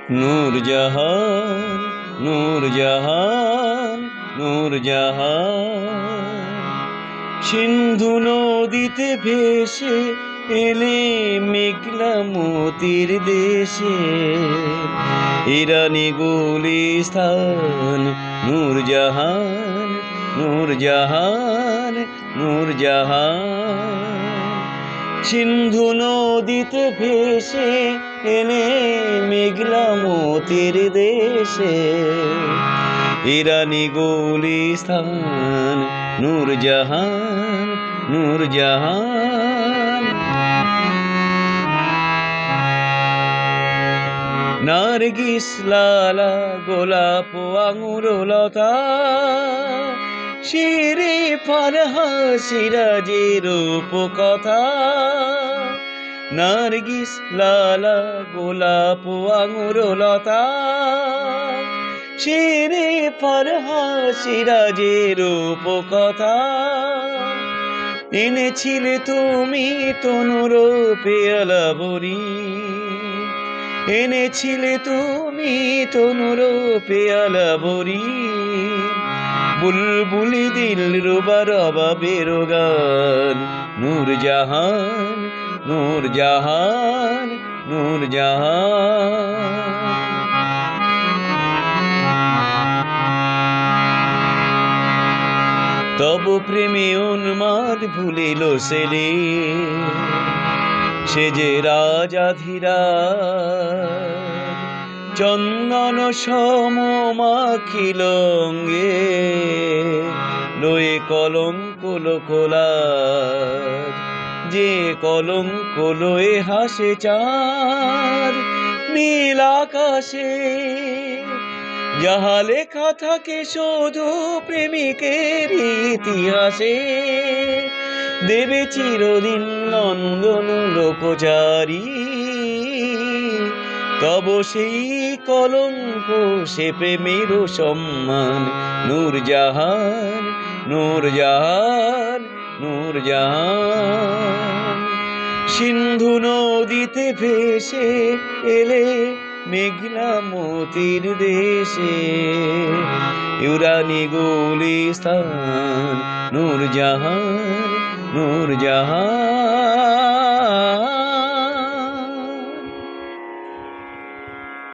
নূরজাহান নূরজাহান নূরজাহান সিন্ধু নদীতে ভেসে এলে মেঘলা মতির দেশে ইরানি গুলিস্তান নূরজাহান নূরজাহান নূরজাহান সিন্ধু নদীতে ভেসে এলে মেঘলা মতির দেশে ইরানি গুলিস্তান নূরজাহান নূরজাহান নারগিস লালা গোলাপ আঙুর লতা শিরে ফারহা সিরাজের উপকথা নারগিস লালা গোলাপ আঙুর লতা শিরে ফারহা সিরাজের উপকথা এনেছিলে তুমি তনুর পেয়ালা ভরি এনেছিলে তুমি তনুর পেয়ালা ভরি বুলবুলি দিল রুবা রবা বেরো গান নূরজাহান নূরজাহান নূরজাহান তব প্রেমে উন্মাদ ভুলিল সেলে সে যে রাজাধিরাজ চন্দন সম মাখিল অঙ্গে লয়ে কলঙ্ক লোকলাজ যে কলঙ্ক লয়ে হাসে চাঁদ নীল আকাশে যাহা লেখা থাকে শুধু প্রেমিকের ইতিহাসে দেবে চিরদিন নন্দন লোকচারী তব সেই কলঙ্ক সে প্রেমের সম্মান নূরজাহান নূরজাহান নূরজাহান সিন্ধু নদীতে ভেসে এলে মেঘলা মতির দেশে ইরানি গুলিস্তান নূরজাহান নূরজাহান।